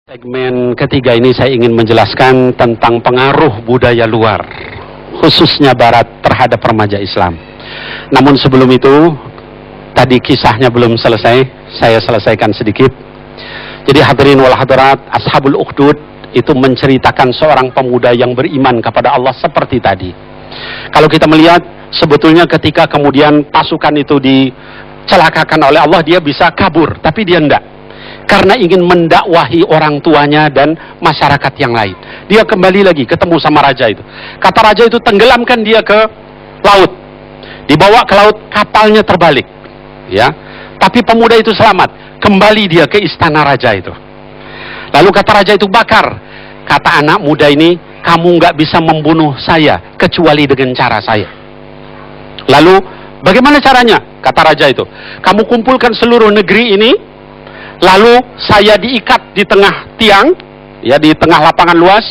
Segmen ketiga ini saya ingin menjelaskan tentang pengaruh budaya luar, khususnya Barat terhadap remaja Islam. Namun sebelum itu, tadi kisahnya belum selesai, saya selesaikan sedikit. Jadi hadirin wal hadirat, Ashabul Ukhdud itu menceritakan seorang pemuda yang beriman kepada Allah seperti tadi. Kalau kita melihat, sebetulnya ketika kemudian pasukan itu dicelakakan oleh Allah, dia bisa kabur, tapi dia enggak. Karena ingin mendakwahi orang tuanya dan masyarakat yang lain. Dia kembali lagi ketemu sama raja itu. Kata raja itu, tenggelamkan dia ke laut. Dibawa ke laut, kapalnya terbalik. Ya, tapi pemuda itu selamat. Kembali dia ke istana raja itu. Lalu kata raja itu, bakar. Kata anak muda ini, kamu nggak bisa membunuh saya kecuali dengan cara saya. Lalu bagaimana caranya? Kata raja itu, kamu kumpulkan seluruh negeri ini. Lalu saya diikat di tengah tiang, ya, di tengah lapangan luas.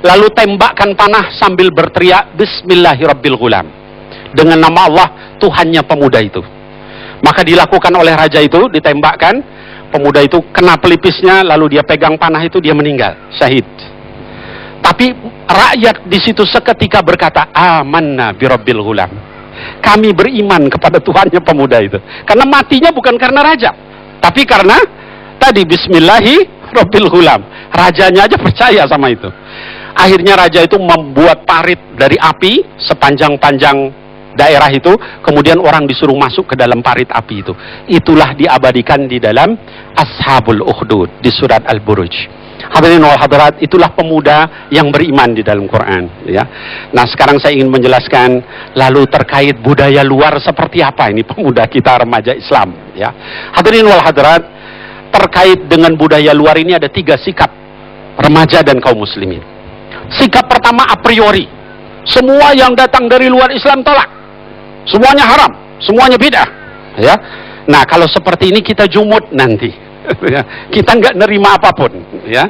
Lalu tembakkan panah sambil berteriak Bismillahirrabbilghulam, dengan nama Allah Tuhannya pemuda itu. Maka dilakukan oleh raja itu, ditembakkan. Pemuda itu kena pelipisnya, lalu dia pegang panah itu, dia meninggal, syahid. Tapi rakyat di situ seketika berkata, amanna birabbil ghulam. Kami beriman kepada Tuhannya pemuda itu. Karena matinya bukan karena raja, tapi karena tadi Bismillahirrabbilghulam. Rajanya aja percaya sama itu. Akhirnya raja itu membuat parit dari api sepanjang-panjang daerah itu. Kemudian orang disuruh masuk ke dalam parit api itu. Itulah diabadikan di dalam Ashabul Ukhdud di surat Al-Buruj. Hadirin wal hadirat, itulah pemuda yang beriman di dalam Quran, ya. Nah, sekarang saya ingin menjelaskan lalu terkait budaya luar seperti apa ini pemuda kita remaja Islam, ya. Hadirin wal hadirat, terkait dengan budaya luar ini ada 3 sikap remaja dan kaum muslimin. Sikap pertama, a priori, semua yang datang dari luar Islam tolak, semuanya haram, semuanya bid'ah, ya. Nah, kalau seperti ini kita jumud nanti. Kita nggak nerima apapun, ya.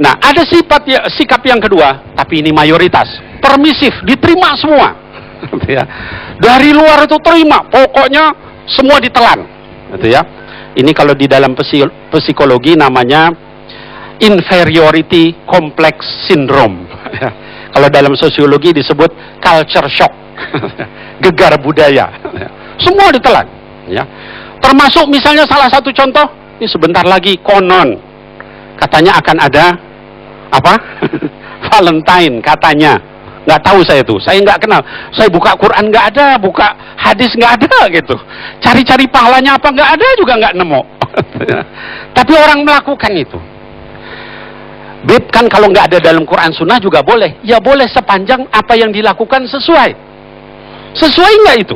Nah, ada sikap yang kedua, tapi ini mayoritas, permisif, diterima semua, ya. Dari luar itu terima, pokoknya semua ditelan, gitu ya. Ini kalau di dalam psikologi namanya inferiority complex syndrome. Kalau dalam sosiologi disebut culture shock, gegar budaya. Semua ditelan, ya. Termasuk misalnya salah satu contoh, ini sebentar lagi konon katanya akan ada apa? Valentine katanya. Nggak tahu saya tuh, saya nggak kenal. Saya buka Quran nggak ada, buka hadis nggak ada gitu. Cari-cari pahalanya apa nggak ada juga nggak nemu. Tapi orang melakukan itu. Bib, kan kalau nggak ada dalam Quran Sunnah juga boleh. Ya boleh sepanjang apa yang dilakukan sesuai. Sesuai nggak itu?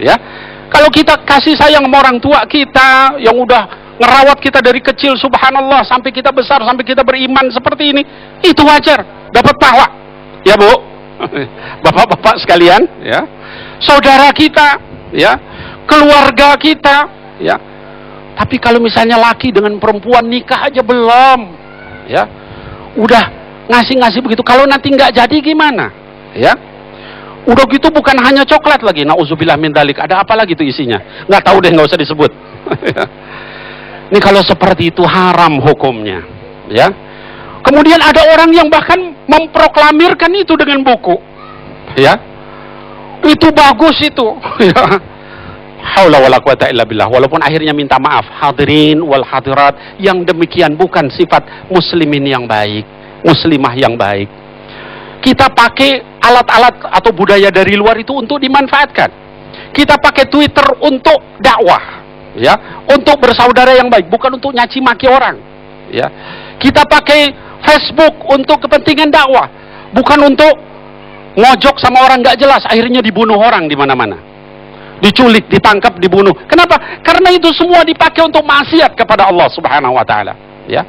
Ya. Kalau kita kasih sayang sama orang tua kita yang udah ngerawat kita dari kecil, subhanallah, sampai kita besar, sampai kita beriman seperti ini, itu wajar, dapat pahala. Ya Bu, bapak-bapak sekalian, ya, saudara kita, ya, keluarga kita, ya. Tapi kalau misalnya laki dengan perempuan nikah aja belum, ya, udah ngasih-ngasih begitu, kalau nanti nggak jadi gimana, ya? Udah gitu bukan hanya coklat lagi, nauzubillah min dzalik, ada apa lagi tuh isinya? Nggak tahu deh, nggak usah disebut. Ini kalau seperti itu haram hukumnya, ya. Kemudian ada orang yang bahkan memproklamirkan itu dengan buku, ya. Itu bagus itu, ya. Haula wala quwata illa billah. Walaupun akhirnya minta maaf. Hadirin wal hadirat, yang demikian bukan sifat muslimin yang baik, muslimah yang baik. Kita pakai alat-alat atau budaya dari luar itu untuk dimanfaatkan. Kita pakai Twitter untuk dakwah, ya, untuk bersaudara yang baik, bukan untuk nyaci maki orang, ya. Kita pakai Facebook untuk kepentingan dakwah, bukan untuk ngojok sama orang nggak jelas, akhirnya dibunuh orang di mana-mana, diculik, ditangkap, dibunuh. Kenapa? Karena itu semua dipakai untuk maksiat kepada Allah Subhanahu Wa Taala, ya.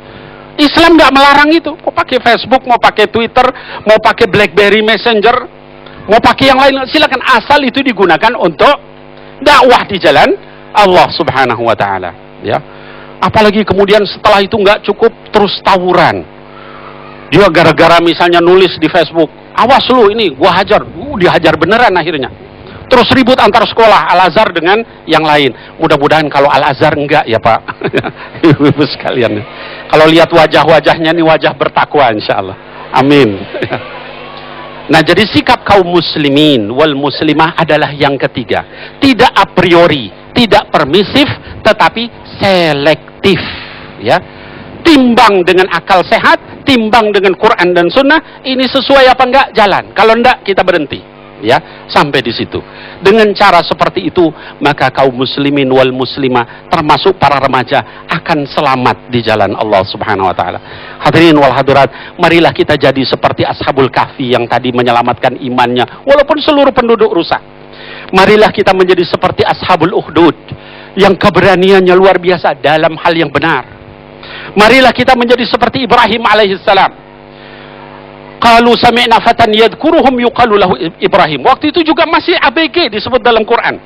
Islam nggak melarang itu. Mau pakai Facebook, mau pakai Twitter, mau pakai BlackBerry Messenger, mau pakai yang lain, silakan, asal itu digunakan untuk dakwah di jalan Allah Subhanahu Wa Taala, ya. Apalagi kemudian setelah itu nggak cukup, terus tawuran. Dia gara-gara misalnya nulis di Facebook, awas lu ini gua hajar, dihajar beneran akhirnya. Terus ribut antar sekolah Al-Azhar dengan yang lain. Mudah-mudahan kalau Al-Azhar enggak ya Pak. Ibu-ibu sekalian. Kalau lihat wajah-wajahnya ini wajah bertakwa insyaallah. Amin. Nah, jadi sikap kaum muslimin wal muslimah adalah yang ketiga. Tidak a priori, tidak permisif, tetapi selektif, ya. Timbang dengan akal sehat, timbang dengan Quran dan Sunnah, ini sesuai apa enggak, jalan. Kalau enggak, kita berhenti, ya, sampai di situ. Dengan cara seperti itu, maka kaum muslimin wal muslimah, termasuk para remaja, akan selamat di jalan Allah Subhanahu wa taala. Hadirin wal hadirat, marilah kita jadi seperti Ashabul Kahfi yang tadi menyelamatkan imannya walaupun seluruh penduduk rusak. Marilah kita menjadi seperti Ashabul Ukhdud yang keberaniannya luar biasa dalam hal yang benar. Marilah kita menjadi seperti Ibrahim alaihissalam. Qalu sami'na fatan yadhkuruhum yuqalu lahu Ibrahim. Waktu itu juga masih ABG disebut dalam Quran.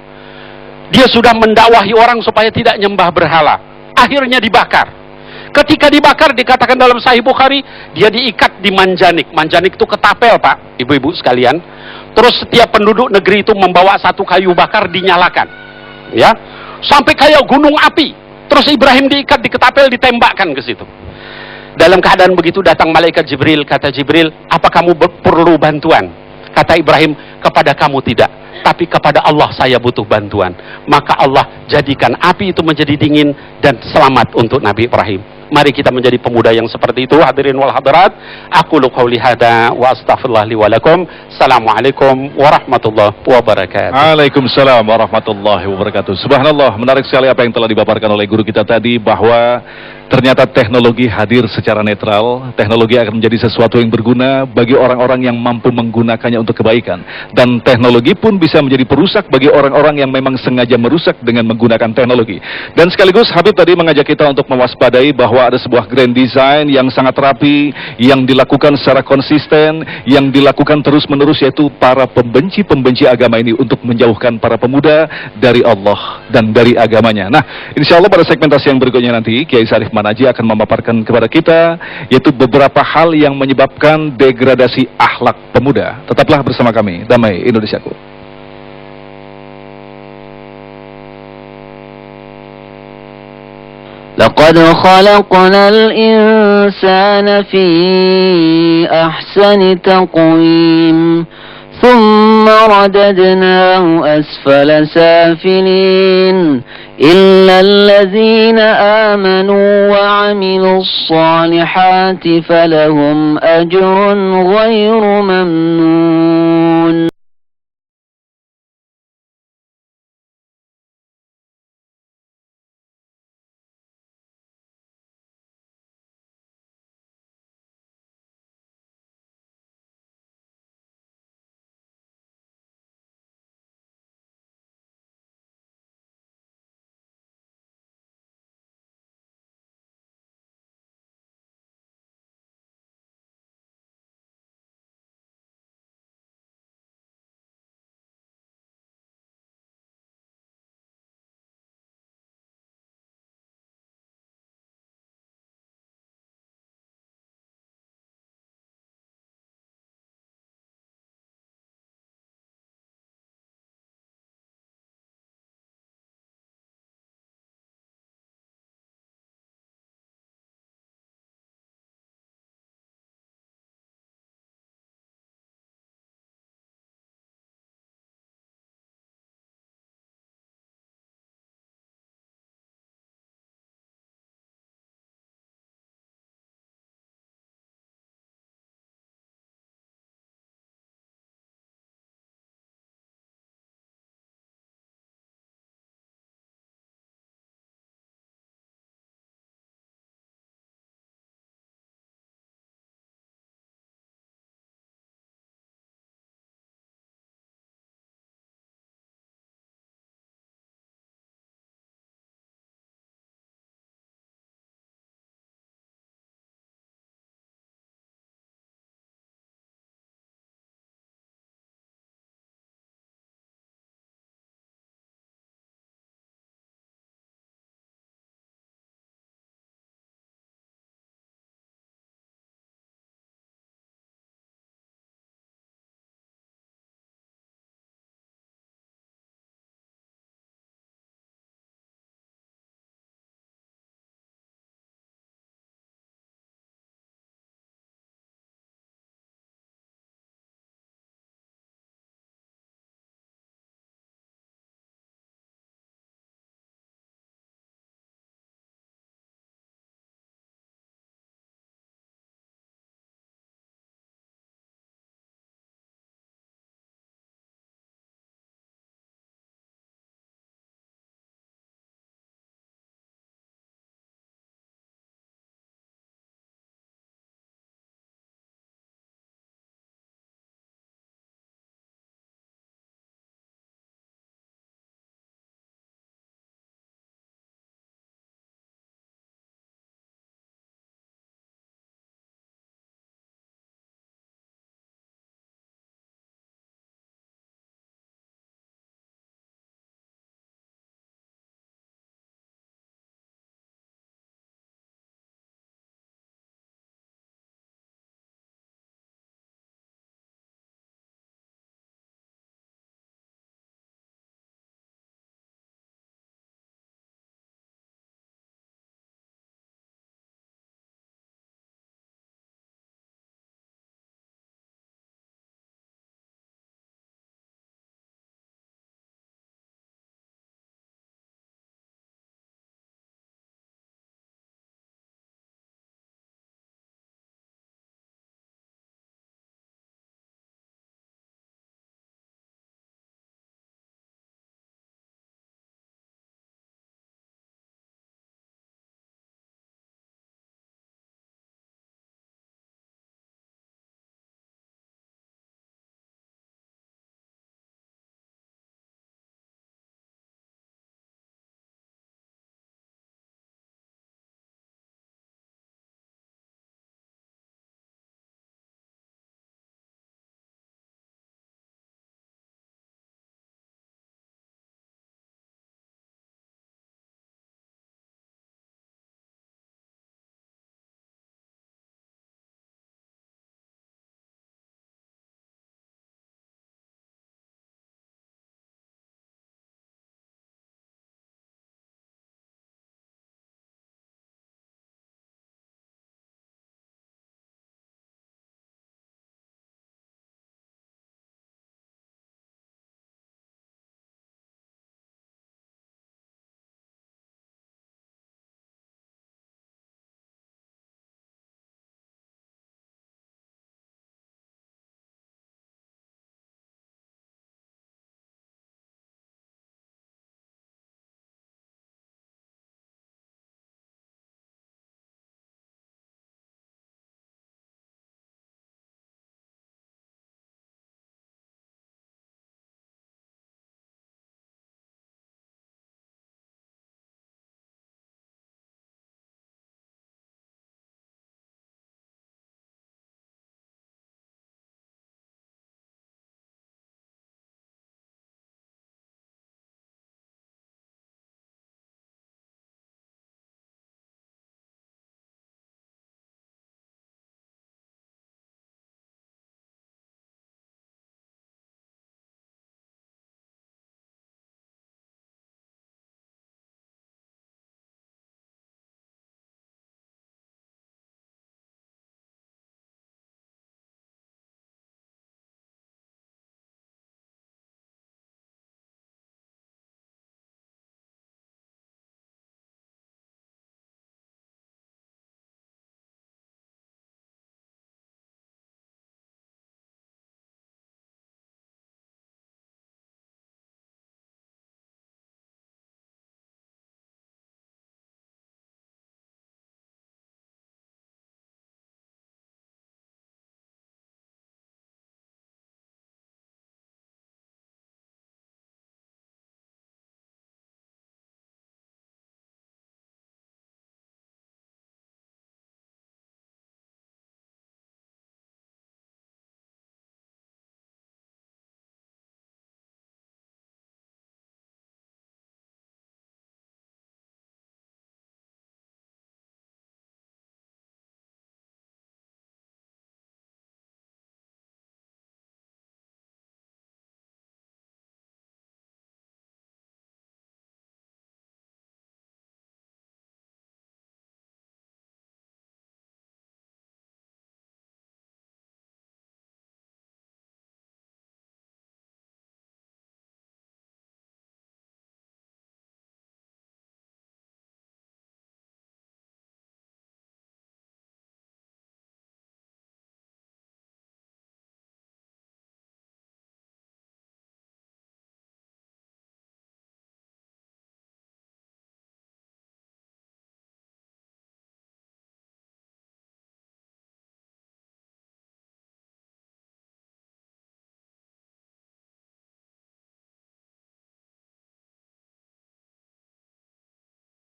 Dia sudah mendakwahi orang supaya tidak nyembah berhala. Akhirnya dibakar. Ketika dibakar dikatakan dalam Sahih Bukhari, dia diikat di manjanik. Manjanik itu ketapel, Pak, ibu-ibu sekalian. Terus setiap penduduk negeri itu membawa satu kayu bakar dinyalakan. Ya. Sampai kayak gunung api. Terus Ibrahim diikat di ketapel, ditembakkan ke situ. Dalam keadaan begitu datang malaikat Jibril. Kata Jibril, apa kamu perlu bantuan? Kata Ibrahim, kepada kamu tidak, tapi kepada Allah saya butuh bantuan. Maka Allah jadikan api itu menjadi dingin dan selamat untuk Nabi Ibrahim. Mari kita menjadi pemuda yang seperti itu. Hadirin wal hadirat, aku qouli hada wa astaghfirullah li wa lakum. Assalamualaikum warahmatullahi wabarakatuh. Waalaikumsalam warahmatullahi wabarakatuh. Subhanallah, menarik sekali apa yang telah dipaparkan oleh guru kita tadi, bahwa ternyata teknologi hadir secara netral. Teknologi akan menjadi sesuatu yang berguna bagi orang-orang yang mampu menggunakannya untuk kebaikan. Dan teknologi pun bisa menjadi perusak bagi orang-orang yang memang sengaja merusak dengan menggunakan teknologi. Dan sekaligus Habib tadi mengajak kita untuk mewaspadai bahwa ada sebuah grand design yang sangat rapi, yang dilakukan secara konsisten, yang dilakukan terus-menerus, yaitu para pembenci-pembenci agama ini untuk menjauhkan para pemuda dari Allah dan dari agamanya. Nah, insya Allah pada segmentasi yang berikutnya nanti, Kiai Syarif Manaji akan memaparkan kepada kita, yaitu beberapa hal yang menyebabkan degradasi akhlak pemuda. Tetaplah bersama kami, Damai Indonesiaku. لقد خلقنا الإنسان في أحسن تقويم ثم رددناه أسفل سافلين إلا الذين آمنوا وعملوا الصالحات فلهم أجر غير ممنون